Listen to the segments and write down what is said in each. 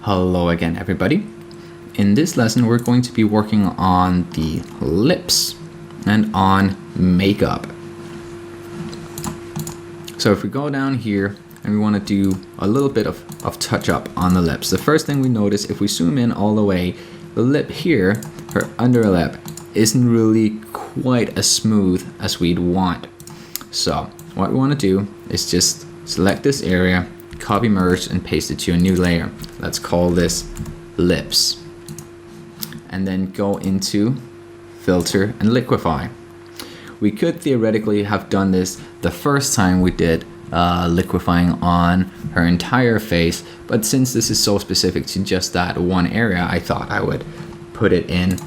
Hello again, everybody. In this lesson, we're going to be working on the lips and on makeup. So if we go down here and we want to do a little bit of touch up on the lips, the first thing we notice, if we zoom in all the way, the lip here, her under lip, isn't really quite as smooth as we'd want. So what we want to do is just select this area, copy, merge, and paste it to a new layer. Let's call this lips. And then go into filter and liquify. We could theoretically have done this the first time we did liquifying on her entire face, but since this is so specific to just that one area, I thought I would put it in,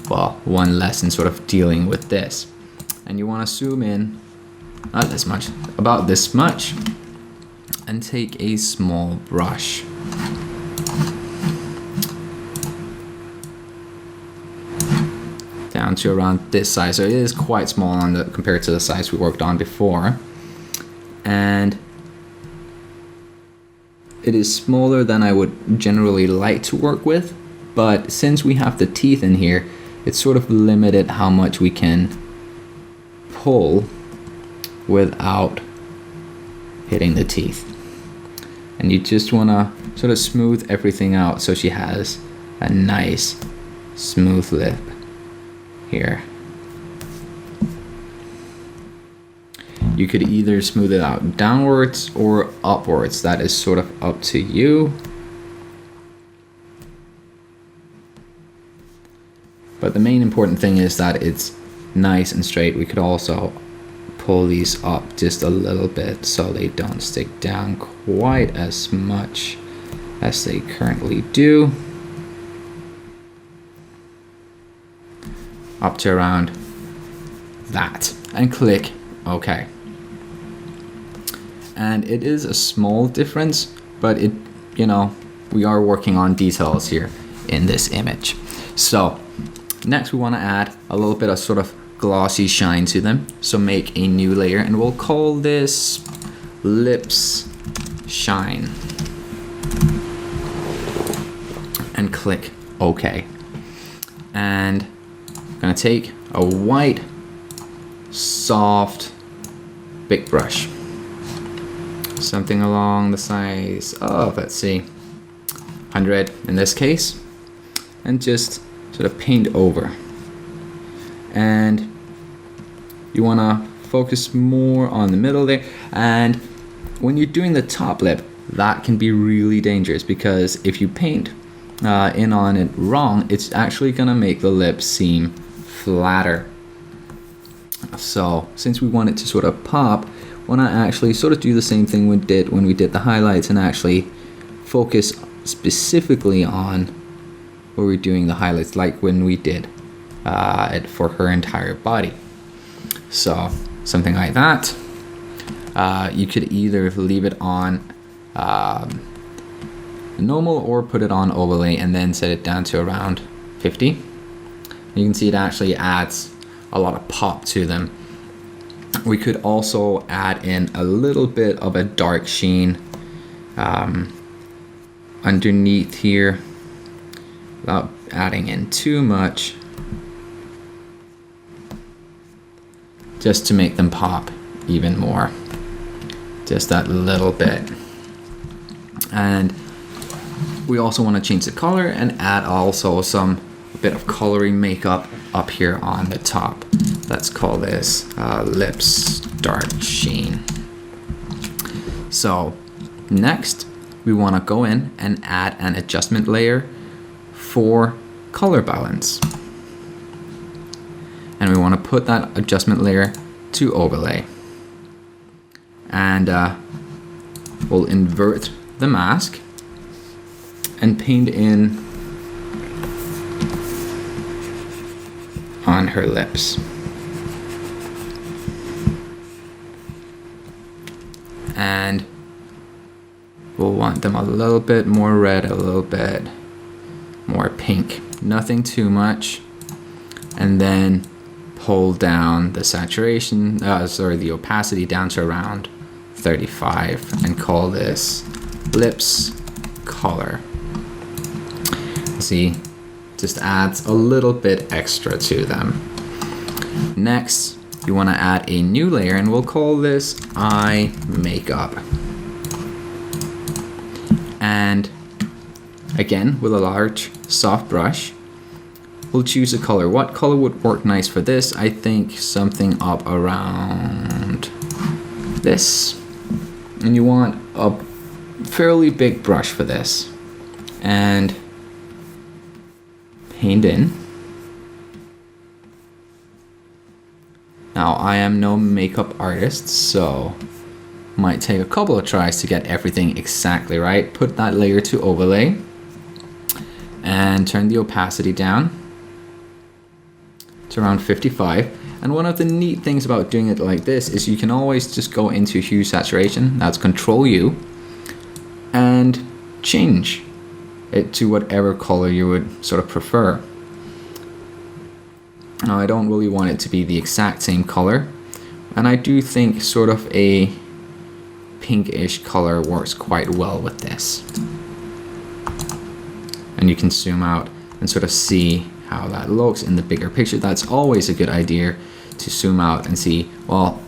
well, one lesson sort of dealing with this. And you want to zoom in, not this much, about this much, and take a small brush. Down to around this size, so it is quite small on the compared to the size we worked on before, and it is smaller than I would generally like to work with, but since we have the teeth in here, it's sort of limited how much we can pull without hitting the teeth. And you just want to sort of smooth everything out so she has a nice smooth lip here. You could either smooth it out downwards or upwards. That is sort of up to you. But the main important thing is that it's nice and straight. We could also pull these up just a little bit so they don't stick down quite as much as they currently do. Up to around that, and click OK. And it is a small difference, but it, we are working on details here in this image. So next we want to add a little bit of sort of glossy shine to them. So make a new layer and we'll call this lips shine. And click OK. And I'm gonna take a white, soft, big brush. Something along the size of, let's see, 100 in this case. And just sort of paint over. And you want to focus more on the middle there, and when you're doing the top lip, that can be really dangerous because if you paint in on it wrong, it's actually going to make the lip seem flatter. So since we want it to sort of pop, we want to actually sort of do the same thing we did when we did the highlights and actually focus specifically on where we're doing the highlights, like when we did it for her entire body. So something like that. You could either leave it on normal or put it on overlay and then set it down to around 50. You can see it actually adds a lot of pop to them. We could also add in a little bit of a dark sheen underneath here without adding in too much, just to make them pop even more, just that little bit. And we also want to change the color and add also some bit of coloring makeup up here on the top. Let's call this lips dark sheen. So next we want to go in and add an adjustment layer for color balance. And we want to put that adjustment layer to overlay. And we'll invert the mask and paint in on her lips. And we'll want them a little bit more red, a little bit more pink. Nothing too much. And then pull down the saturation, the opacity down to around 35 and call this lips color. See, just adds a little bit extra to them. Next, you want to add a new layer, and we'll call this eye makeup. And again, with a large soft brush, we'll choose a color. What color would work nice for this? I think something up around this. And you want a fairly big brush for this. And paint in. Now, I am no makeup artist, so might take a couple of tries to get everything exactly right. Put that layer to overlay and turn the opacity down to around 55. And one of the neat things about doing it like this is you can always just go into hue saturation, that's Control U, and change it to whatever color you would sort of prefer. Now, I don't really want it to be the exact same color, and I do think sort of a pinkish color works quite well with this. And you can zoom out and sort of see how that looks in the bigger picture. That's always a good idea, to zoom out and see, well,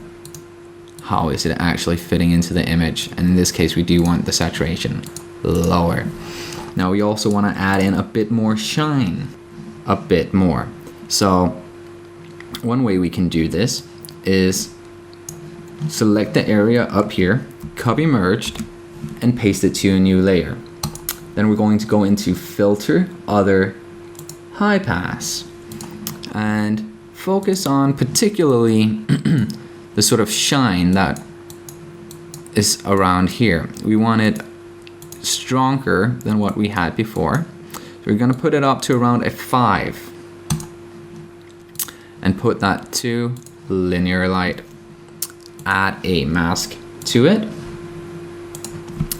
how is it actually fitting into the image? And in this case, we do want the saturation lower. Now, we also want to add in a bit more shine, a bit more. So one way we can do this is select the area up here, copy merged, and paste it to a new layer. Then we're going to go into Filter, Other, High Pass, and focus on particularly the sort of shine that is around here. We want it stronger than what we had before. So we're going to put it up to around a 5 and put that to linear light. Add a mask to it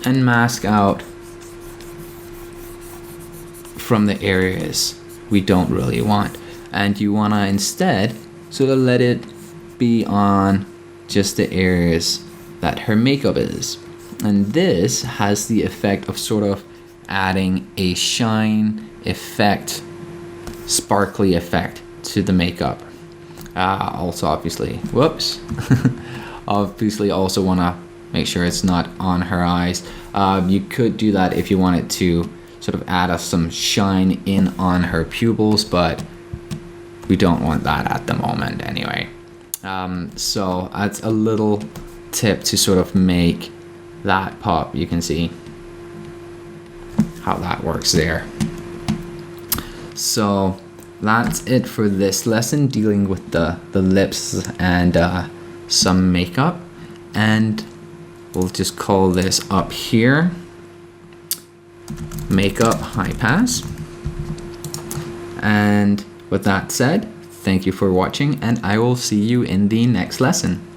and mask out from the areas we don't really want. And you want to instead sort of let it be on just the areas that her makeup is. And this has the effect of sort of adding a shine effect, sparkly effect to the makeup. Also, obviously, whoops. Obviously, also want to make sure it's not on her eyes. You could do that if you wanted to sort of add some shine in on her pupils, but we don't want that at the moment anyway. So that's a little tip to sort of make that pop. You can see how that works there. So that's it for this lesson, dealing with the lips and some makeup. And we'll just call this up here Makeup High Pass. And with that said, thank you for watching, and I will see you in the next lesson.